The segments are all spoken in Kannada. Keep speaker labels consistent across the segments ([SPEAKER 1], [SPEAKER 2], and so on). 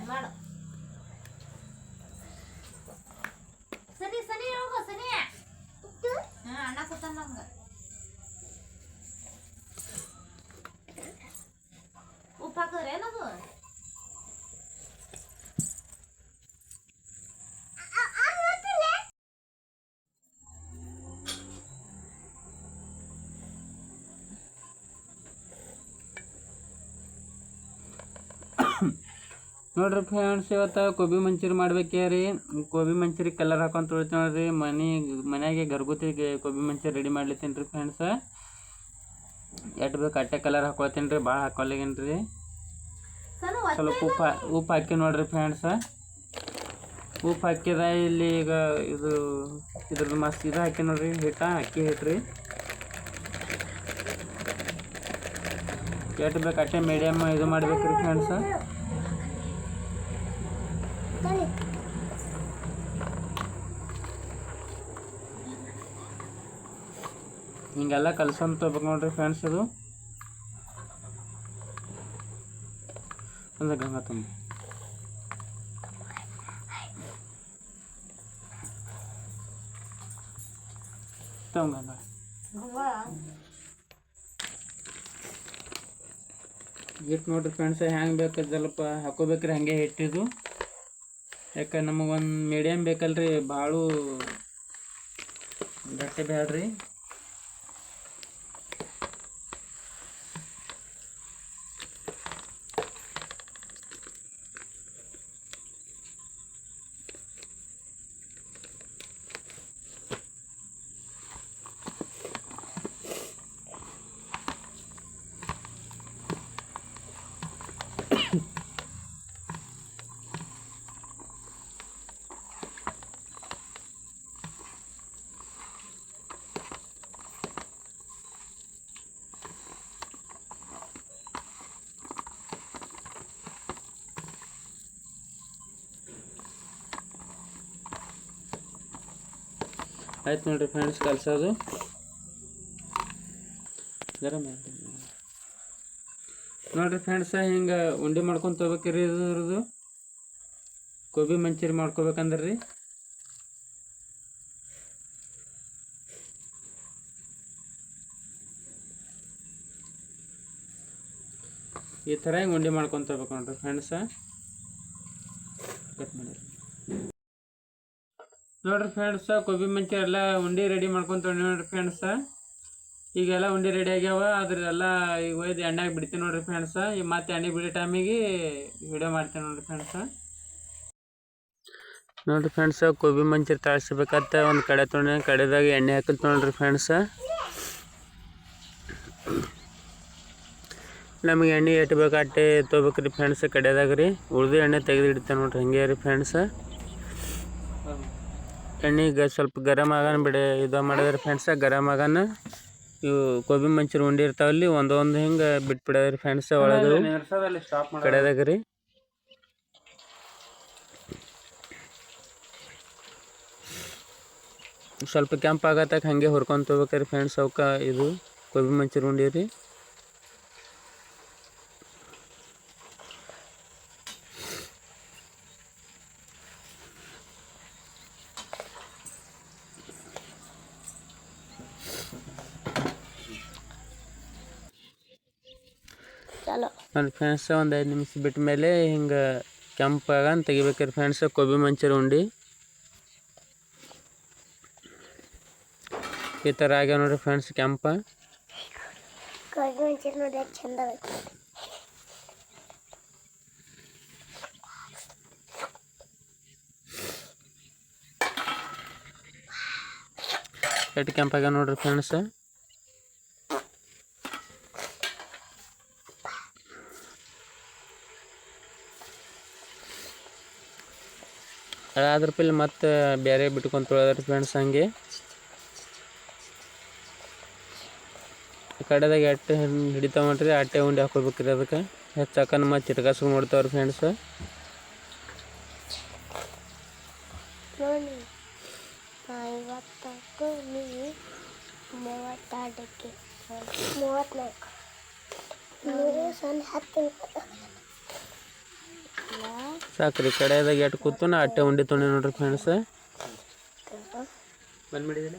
[SPEAKER 1] ಮಾಡು ಸನಿ ಸನಿ ಹೋಗು ಸನಿ ಅಣ್ಣ ಕೂತಾನ ನಂಗ ಉಪ್ಪು ಹಾಕಿದ್ರೆ ಏನದು
[SPEAKER 2] ನೋಡ್ರಿ ಫ್ರೆಂಡ್ಸ್ ಇವತ್ತು ಗೋಬಿ ಮಂಚೂರಿ ಮಾಡ್ಬೇಕ್ರಿ ಗೋಬಿ ಮಂಚೂರಿ ಕಲರ್ ಹಾಕೊಂತ ತೊಳಿತೀವಿ ನೋಡ್ರಿ ಮನೆಯಾಗೆ ಗರ್ಗುತಿ ಗೋಬಿ ಮಂಚೂರಿ ರೆಡಿ ಮಾಡ್ಲಿತ್ತೀನಿ ರೀ ಫ್ರೆಂಡ್ಸ್ ಎಷ್ಟು ಬೇಕು ಅಟ್ಟೆ ಕಲರ್ ಹಾಕೊಳ್ತೀನಿ ರೀ ಭಾಳ ಹಾಕೊಲ್ಲಗೇನು ರೀ ಸ್ವಲ್ಪ ಉಪ್ಪು ಹಾಕಿ ನೋಡ್ರಿ ಫ್ರೆಂಡ್ಸ್ ಉಪ್ಪು ಹಾಕಿದ ಇಲ್ಲಿ ಈಗ ಇದ್ರದ್ದು ಮಸ್ತ್ ಇದು ಹಾಕಿ ನೋಡ್ರಿ ಅಕ್ಕಿ ಹಿಟ್ರಿ ಎಷ್ಟು ಬೇಕು ಅಟ್ಟೆ ಮೀಡಿಯಮ್ ಇದು ಮಾಡ್ಬೇಕ್ರಿ ಫ್ರೆಂಡ್ಸ್ ಹಿಂಗೆಲ್ಲ ಕಲ್ಸಂತ ಹೋಗ್ಬೇಕು ನೋಡ್ರಿ ಫ್ರೆಂಡ್ಸ್ ಇದು ಅಂದ್ರೆ ಗಂಗಾ ತುಂಬ ಗಂಗಾ ಹಿಟ್ಟು ನೋಡ್ರಿ ಫ್ರೆಂಡ್ಸ್ ಹೆಂಗೆ ಬೇಕು ಸ್ವಲ್ಪ ಹಾಕೋಬೇಕ್ರಿ ಹಾಗೆ ಹಿಟ್ಟಿದು ಯಾಕೆ ನಮಗೊಂದು ಮೀಡಿಯಮ್ ಬೇಕಲ್ರಿ ಭಾಳ ಗಟ್ಟಿ ಬೇಡ್ರಿ ಆಯ್ತು ನೋಡ್ರಿ ಫ್ರೆಂಡ್ಸ್ ಕಲ್ಸೋದು ನೋಡ್ರಿ ಫ್ರೆಂಡ್ಸ್ ಹಿಂಗೆ ಉಂಡೆ ಮಾಡ್ಕೊಂಡು ತೊಗೋಬೇಕ್ರಿ ಇದ್ರದ್ದು ಗೋಬಿ ಮಂಚೂರಿ ಮಾಡ್ಕೋಬೇಕಂದ್ರೆ ರೀ ಈ ಥರ ಹಿಂಗೆ ಉಂಡೆ ಮಾಡ್ಕೊಂಡು ತೊಗೋಬೇಕು ನೋಡ್ರಿ ಫ್ರೆಂಡ್ಸ ಕಟ್ ಮಾಡಿ ನೋಡ್ರಿ ಫ್ರೆಂಡ್ಸ್ ಗೋಬಿ ಮಂಚೂರಿ ಎಲ್ಲ ಉಂಡೆ ರೆಡಿ ಮಾಡ್ಕೊಂತ ನೋಡ್ರಿ ಫ್ರೆಂಡ್ಸ್ ಈಗೆಲ್ಲ ಉಂಡೆ ರೆಡಿ ಆಗ್ಯಾವ ಅದ್ರೆಲ್ಲ ಈಗ ಒಯ್ದು ಎಣ್ಣೆಗೆ ಬಿಡ್ತೀನಿ ನೋಡ್ರಿ ಫ್ರೆಂಡ್ಸ್ ಈಗ ಮತ್ತೆ ಎಣ್ಣೆ ಬಿಡೋ ಟೈಮಿಗೆ ವಿಡಿಯೋ ಮಾಡ್ತೀನಿ ನೋಡ್ರಿ ಫ್ರೆಂಡ್ಸ್ ನೋಡ್ರಿ ಫ್ರೆಂಡ್ಸ್ ಗೋಬಿ ಮಂಚೂರಿ ತಾಳಿಸ್ಬೇಕಂತ ಒಂದು ಕಡೆ ತೊಗೊಂಡು ಕಡೆದಾಗ ಎಣ್ಣೆ ಹಾಕಿ ನೋಡ್ರಿ ಫ್ರೆಂಡ್ಸ್ ನಮಗೆ ಎಣ್ಣೆ ಎಷ್ಟು ಬೇಕು ಅಟ್ಟೆ ತೊಗೋಬೇಕ್ರಿ ಫ್ರೆಂಡ್ಸ್ ಕಡೆದಾಗ ರೀ ಉಳ್ದು ಎಣ್ಣೆ ತೆಗೆದು ಇಡ್ತೇನೆ ನೋಡ್ರಿ ಹಂಗೆ ರೀ ಫ್ರೆಂಡ್ಸ್ ಎಣ್ಣೆಗೆ ಸ್ವಲ್ಪ ಗರಮ್ ಆಗೋಣ ಇದು ಮಾಡಿದ್ರೆ ಫ್ರೆಂಡ್ಸ ಗರಮ್ ಆಗೋಣ ಇವು ಗೋಬಿ ಮಂಚೂರಿ ಉಂಡೆ ಇರ್ತಾವಲ್ಲಿ ಒಂದೊಂದು ಹಿಂಗೆ ಬಿಟ್ಬಿಡೋದ್ರಿ ಫ್ರೆಂಡ್ಸ್ ಒಳಗೆ ಕಡೆದಾಗ ರೀ ಸ್ವಲ್ಪ ಕೆಂಪು ಆಗತ್ತಾಕ ಹಾಗೆ ಹುರ್ಕೊಂತ ಹೋಗ್ಬೇಕ್ರಿ ಫ್ರೆಂಡ್ಸ್ ಅವಕ್ಕೆ ಇದು ಗೋಬಿ ಮಂಚೂರಿ ಉಂಡೆ ರೀ ನೋಡಿ ಫ್ರೆಂಡ್ಸ್ ಒಂದು 5 ನಿಮಿಷ ಬಿಟ್ಟ ಮೇಲೆ ಹಿಂಗೆ ಕೆಂಪಾಗನ್ ತೆಗಿಬೇಕ್ರಿ ಫ್ರೆಂಡ್ಸ್ ಗೋಬಿ ಮಂಚೂರಿ ಉಂಡೆ ಈ ಥರ ಆಗ್ಯಾವ ನೋಡ್ರಿ ಫ್ರೆಂಡ್ಸ್ ಕೆಂಪ ಎಷ್ಟು ಕೆಂಪಾಗ್ಯಾವ ನೋಡ್ರಿ ಫ್ರೆಂಡ್ಸ್ ಅದ್ರ ಪೈಲೆ ಮತ್ತೆ ಬೇರೆ ಬಿಟ್ಕೊಂಡು ತೊಳೆದ್ರಿ ಫ್ರೆಂಡ್ಸ್ ಹಂಗೆ ಕಡೆದಾಗ ಎಟ್ಟೆ ಹಿಡಿತಾವ ನೋಡ್ರಿ ಅಟ್ಟೆ ಉಂಡೆ ಹಾಕೋಬೇಕ್ರಿ ಅದಕ್ಕೆ ಹೆಚ್ಚಾಕನ ಮತ್ತೆ ಚಿಟ್ಕಾಸ್ಕೊಂಡು ನೋಡ್ತಾವ್ರಿ ಫ್ರೆಂಡ್ಸ್ ಸಾಕ್ರಿ ಕಡೆಯದಾಗ ಎಟ್ಟು ಕೂತು ನಾ ಅಟ್ಟೆ ಉಂಡೆ ತೊಗೊಂಡು ನೋಡ್ರಿ ಫ್ರೆಂಡ್ಸ್. ಬಂದ್ಬಿಡಿದಿಲ್ಲ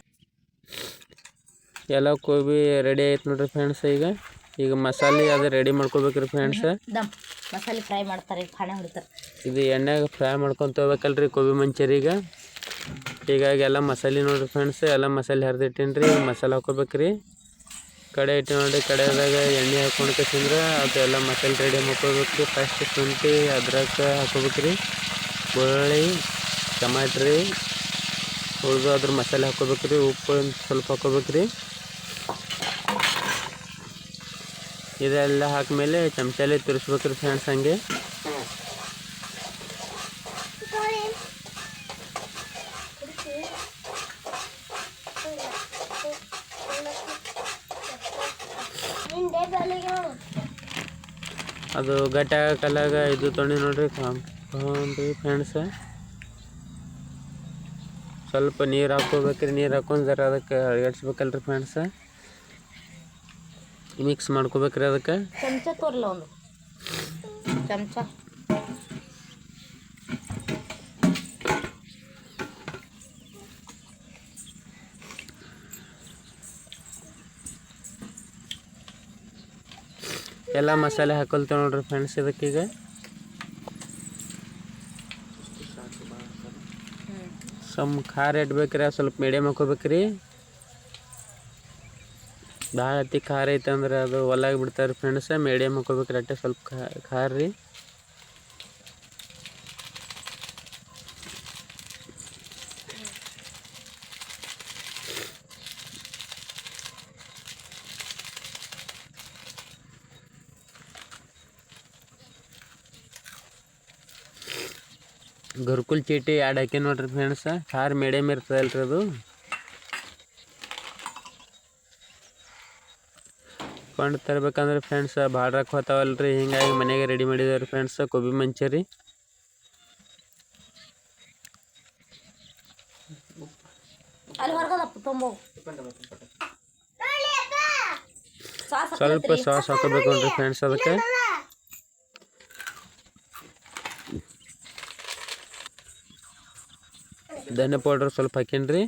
[SPEAKER 2] ಎಲ್ಲ ಗೋಬಿ ರೆಡಿ ಆಯ್ತು ನೋಡ್ರಿ ಫ್ರೆಂಡ್ಸ್. ಈಗ ಮಸಾಲೆ ಅದು ರೆಡಿ ಮಾಡ್ಕೋಬೇಕ್ರಿ ಫ್ರೆಂಡ್ಸ್.
[SPEAKER 1] ಮಸಾಲೆ ಫ್ರೈ ಮಾಡ್ತಾರೆ, ಖಾಣೆ ಹೊಡಿತಾರೆ.
[SPEAKER 2] ಇದು ಎಣ್ಣೆಗೆ ಫ್ರೈ ಮಾಡ್ಕೊತ ಹೋಗ್ಬೇಕಲ್ರಿ ಗೋಬಿ ಮಂಚೂರಿಗೆ. ಹೀಗಾಗಿ ಎಲ್ಲ ಮಸಾಲೆ ನೋಡ್ರಿ ಫ್ರೆಂಡ್ಸ್, ಎಲ್ಲ ಮಸಾಲೆ ಹರಿದಿಟ್ಟೇನ್ರಿ. ಮಸಾಲೆ ಹಾಕೋಬೇಕ್ರಿ. ಕಡೆ ಇಟ್ಟು ನೋಡಿ, ಕಡೆದಾಗ ಎಣ್ಣೆ ಹಾಕೊಂಡು ಕಸಿಂದ್ರೆ ಅದು ಎಲ್ಲ ಮಸಾಲೆ ರೆಡಿ ಮಾಡ್ಕೋಬೇಕ್ರಿ. ಫಸ್ಟ್ ಶುಂಠಿ ಅದ್ರಕ ಹಾಕೋಬೇಕ್ರಿ, ಬೆಳ್ಳುಳ್ಳಿ, ಟಮಾಟ್ರಿ ಉಳಿದು ಅದ್ರ ಮಸಾಲೆ ಹಾಕೋಬೇಕ್ರಿ. ಉಪ್ಪು ಸ್ವಲ್ಪ ಹಾಕೋಬೇಕ್ರಿ. ಇದೆಲ್ಲ ಹಾಕಿದ್ಮೇಲೆ ಚಮಚಲ್ಲಿ ತಿರ್ಸ್ಬೇಕ್ರಿ ಫ್ರೆಂಡ್ಸ್. ಹಂಗೆ ಅದು ಗಟ್ಟಿ ಆಗಕ್ಕಲ್ಲಾಗ ಇದು ತೊಗೊಂಡು ನೋಡ್ರಿ ಫ್ರೆಂಡ್ಸ್. ಸ್ವಲ್ಪ ನೀರು ಹಾಕೋಬೇಕ್ರಿ. ನೀರು ಹಾಕೊಂಡು ಜರ ಅದಕ್ಕೆ ಅಳಗಡ್ಸ್ಬೇಕಲ್ರಿ ಫ್ರೆಂಡ್ಸ್. ಮಿಕ್ಸ್ ಮಾಡ್ಕೋಬೇಕ್ರಿ. ಅದಕ್ಕೆ
[SPEAKER 1] ಚಮಚ ತೋರ್ಲ ಒಂದು ಚಮಚ.
[SPEAKER 2] ಎಲ್ಲ ಮಸಾಲೆ ಹಾಕೊಳ್ತೇವೆ ನೋಡ್ರಿ ಫ್ರೆಂಡ್ಸ್. ಇದಕ್ಕೀಗ ಸ್ವಲ್ಪ ಖಾರ ಇಡ್ಬೇಕ್ರಿ. ಸ್ವಲ್ಪ ಮೀಡಿಯಮ್ ಹಾಕೋಬೇಕ್ರಿ. ಭಾಳ ಅತಿ ಖಾರ ಐತೆ ಅಂದ್ರೆ ಅದು ಒಲ್ಲಾಗಿ ಬಿಡ್ತಾರೆ ಫ್ರೆಂಡ್ಸ್. ಮೀಡಿಯಮ್ ಹಾಕೋಬೇಕ್ರಿ. ಅಟ್ಟೆ ಸ್ವಲ್ಪ ಖಾರ ರೀ. ಗರ್ಕುಲ್ ಚೀಟಿ ಎರಡು ಹಾಕಿ ನೋಡ್ರಿ ಫ್ರೆಂಡ್ಸ್. ಖಾರ ಮೀಡಿಯಮ್ ಇರ್ತದಲ್ರಿ ಅದು. ಕೊಂಡು ತರ್ಬೇಕಂದ್ರೆ ಫ್ರೆಂಡ್ಸ್ ಭಾಳ ರೊಕ್ಕ ಹೋಗ್ತಾವಲ್ರಿ. ಹಿಂಗಾಗಿ ಮನೆಗೆ ರೆಡಿ ಮಾಡಿದಾರೆ ಫ್ರೆಂಡ್ಸ್ ಗೋಬಿ ಮಂಚೂರಿ. ಸ್ವಲ್ಪ ಸಾಸ್ ಹಾಕೋಬೇಕು ನೋಡ್ರಿ ಫ್ರೆಂಡ್ಸ್. ಅದಕ್ಕೆ ಧನಿಯಾ ಪೌಡ್ರ್ ಸ್ವಲ್ಪ ಹಾಕೇನ್ರಿ.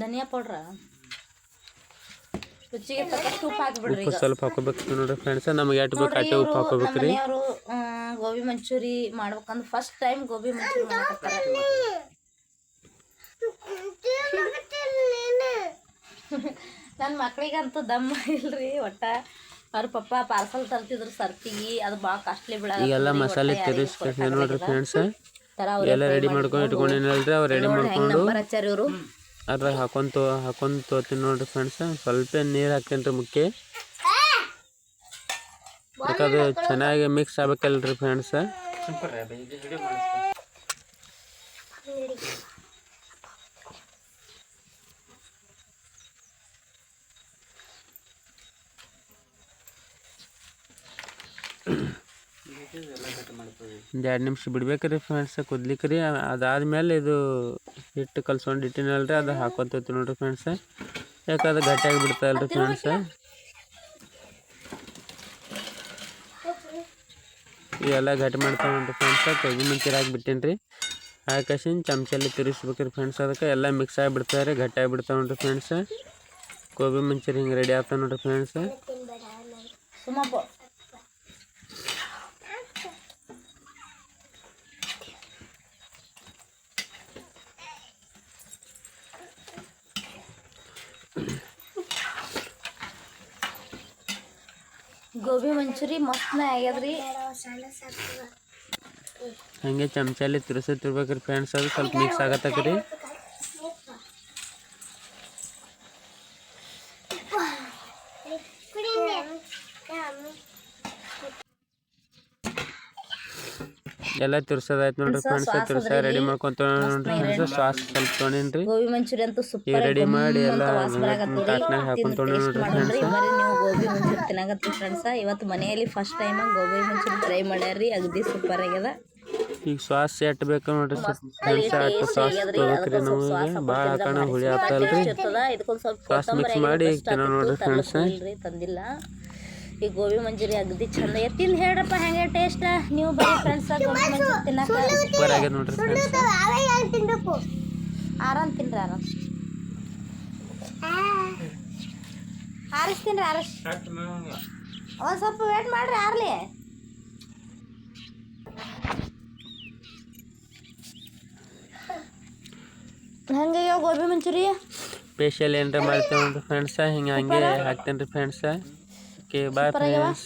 [SPEAKER 1] ಧನಿಯಾ ಪೌಡ್ರ ರುಚಿಗೆ ತಕ್ಕಷ್ಟು ಉಪ್ಪು ಹಾಕ್ಬಿಡ್ರಿ.
[SPEAKER 2] ಉಪ್ಪು ಸ್ವಲ್ಪ ಹಾಕೋಬೇಕು ನೋಡ್ರಿ ಫ್ರೆಂಡ್ಸ್. ನಮಗೆ ಎಷ್ಟು ಬೇಕು ಅಷ್ಟೇ ಉಪ್ಪು ಹಾಕೋಬೇಕ್ರಿ.
[SPEAKER 1] ಅವರು ಗೋಬಿ ಮಂಚೂರಿ ಮಾಡ್ಬೇಕಂದ್ರೆ ಫಸ್ಟ್ ಟೈಮ್ ಗೋಬಿ ಮಂಚೂರಿ ಮಾಡಕತ್ತಾರ. ನನ್ನ ಮಕ್ಳಿಗಂತೂ ದಮ್ ಇಲ್ರಿ ಒಟ್ಟ. ಅವ್ರ ಪಪ್ಪ ಪಾರ್ಸಲ್ ತರ್ತಿದ್ರು ಸರ್ತಿಗೆ, ಅದು ಭಾಳ ಕಾಸ್ಟ್ಲಿ ಬಿಡ.
[SPEAKER 2] ಈಗೆಲ್ಲ ಮಸಾಲೆ ತಿರ್ಗಿಸ್ಬೇಕು ನೋಡ್ರಿ ಫ್ರೆಂಡ್ಸ್. ಎಲ್ಲ ರೆಡಿ ಮಾಡ್ಕೊಂಡು ಇಟ್ಕೊಂಡಿನಲ್ರಿ. ಅವ್ರು ರೆಡಿ ಮಾಡ್ಕೊಂಡು
[SPEAKER 1] ಇವರು
[SPEAKER 2] ಅದ್ರಾಗ ಹಾಕೊಂಡ್ ತೋತೀನಿ ನೋಡ್ರಿ ಫ್ರೆಂಡ್ಸ್. ಸ್ವಲ್ಪ ನೀರು ಹಾಕೇನ್ರಿ ಮುಖ್ಯ. ಅದಕ್ಕೆ ಅದು ಚೆನ್ನಾಗಿ ಮಿಕ್ಸ್ ಆಗ್ಬೇಕಲ್ರಿ ಫ್ರೆಂಡ್ಸ್. ಒಂದು 2 ನಿಮಿಷ ಬಿಡ್ಬೇಕ್ರಿ ಫ್ರೆಂಡ್ಸ್ ಕುದ್ಲಿಕ್ರಿ. ಅದಾದ್ಮೇಲೆ ಇದು ಹಿಟ್ಟು ಕಲ್ಸ್ಕೊಂಡು ಇಟ್ಟಿನಲ್ರಿ ಅದು ಹಾಕೊತೀವಿ ನೋಡ್ರಿ ಫ್ರೆಂಡ್ಸ್. ಯಾಕಂದ್ರೆ ಗಟ್ಟಿಯಾಗಿ ಬಿಡ್ತಾಯಿಲ್ರಿ ಫ್ರೆಂಡ್ಸ್. ಇವೆಲ್ಲ ಗಟ್ಟಿ ಮಾಡ್ತಾವೆ ನೋಡ್ರಿ ಫ್ರೆಂಡ್ಸ್. ಗೋಬಿ ಮಂಚೂರಿ ಹಾಕಿಬಿಟ್ಟೇನ್ರಿ. ಹಾಕಿಸಿನ್ ಚಮಚಲ್ಲಿ ತಿರುಗಿಸ್ಬೇಕ್ರಿ ಫ್ರೆಂಡ್ಸ್. ಅದಕ್ಕೆ ಎಲ್ಲ ಮಿಕ್ಸ್ ಆಗಿಬಿಡ್ತಾರೆ ರೀ, ಗಟ್ಟಿಯಾಗಿ ಬಿಡ್ತಾವೆ ನೋಡ್ರಿ ಫ್ರೆಂಡ್ಸ್. ಗೋಬಿ ಮಂಚೂರಿ ಹಿಂಗೆ ರೆಡಿ ಆಗ್ತಾವೆ ನೋಡ್ರಿ ಫ್ರೆಂಡ್ಸ್.
[SPEAKER 1] ಗೋಬಿ ಮಂಚೂರಿ ಮಸ್ತ್ನೇ ಆಗ್ಯದ್ರಿ.
[SPEAKER 2] ಹಂಗೆ ಚಮಚಲ್ಲಿ ತಿರ್ಬೇಕ್ರಿ ಫ್ರೆಂಡ್ಸ್. ಅದು ಸ್ವಲ್ಪ ಮಿಕ್ಸ್ ಆಗತ್ತಕ್ರಿ. ಎಲ್ಲ ತಿರ್ಸೋದಾಯ್ತು ನೋಡ್ರಿ ಫ್ರೆಂಡ್ಸ್. ತಿರ್ಸ ರೆಡಿ ಮಾಡ್ಕೊಂತ ನೋಡ್ರಿ ಫ್ರೆಂಡ್ಸ್. ಸಾಸ್ ಸ್ವಲ್ಪ ತೊಗೊಂಡಿನ್ರಿ.
[SPEAKER 1] ಗೋಬಿ ಮಂಚೂರಿ ಅಂತೂ ಸೂಪರ್
[SPEAKER 2] ರೆಡಿ ಮಾಡಿ ಎಲ್ಲ ತಾಟ್ನಾಗ ಹಾಕೊಂಡು ತೊಗೊಂಡು ನೋಡ್ರಿ ಫ್ರೆಂಡ್ಸ್.
[SPEAKER 1] ನೀವು ಗೋಬಿ ಮಂಚೂರಿ ತಿನ್ನಾಗತ್ತಿ ಫ್ರೆಂಡ್ಸ್. ಇವತ್ತು ಮನೆಯಲ್ಲಿ first time gobi manchurian try ಮಾಡ್ಯಾರ್ರಿ. ಅಗದಿ ಸೂಪರ್ ಆಗ್ಯದ.
[SPEAKER 2] ಈಗ ಸಾಸ್ ಎಟ್ ಬೇಕು ನೋಡ್ರಿ ಫ್ರೆಂಡ್ಸ್. ಅಷ್ಟು ಸಾಸ್ ತೊಗೋಬೇಕ್ರಿ. ನಮಗೆ ಭಾಳ ಹಾಕೋಣ ಹುಳಿ ಆಗ್ತಲ್ರಿ.
[SPEAKER 1] ಇದಕ್ಕೊಂದು ಸ್ವಲ್ಪ
[SPEAKER 2] ಸಾಸ್ ಮಿಕ್ಸ್ ಮಾಡಿ ತಿನ್ನೋ ನೋಡ್ರಿ ಫ್ರೆಂಡ್ಸ್.
[SPEAKER 1] ತಂದಿಲ್ಲ ಈ ಗೋಬಿ ಮಂಚೂರಿ ಅಗದಿ ಚಂದ ಐತಿ. ತಿಂದು ಹೇಳ್ರಪ್ಪ ಹೆಂಗೆ ಟೇಸ್ಟ್. ನೀವು ಬರೀ ಫ್ರೆಂಡ್ಸ್ ಗೋಬಿ ಮಂಚೂರಿ ತಿನ್ನಕ್ಕೆ
[SPEAKER 2] ಸೂಪರ್ ಆಗ್ಯದ ನೋಡ್ರಿ ಫ್ರೆಂಡ್ಸ್.
[SPEAKER 1] ಆರಾಮ್ ತಿನ್ರಿ ಆರಾಮ್. ಆರಿಸ್ತೀನಿ ಆರಿಸ್. ಒಂದು ಸ್ವಲ್ಪ ವೇಟ್ ಮಾಡ್ರಿ ಆರ್ಲಿ. ಹೆಂಗೆ ಗೋಬಿ ಮಂಚೂರಿ
[SPEAKER 2] ಸ್ಪೆಷಲ್ ಏನಾರ ಮಾಡ್ತೇವೆ ನೋಡ್ರಿ ಫ್ರೆಂಡ್ಸ. ಹಿಂಗೆ ಹಂಗೆ ಹಾಕ್ತೇನೆ ರೀ ಫ್ರೆಂಡ್ಸ. Okay bye friends.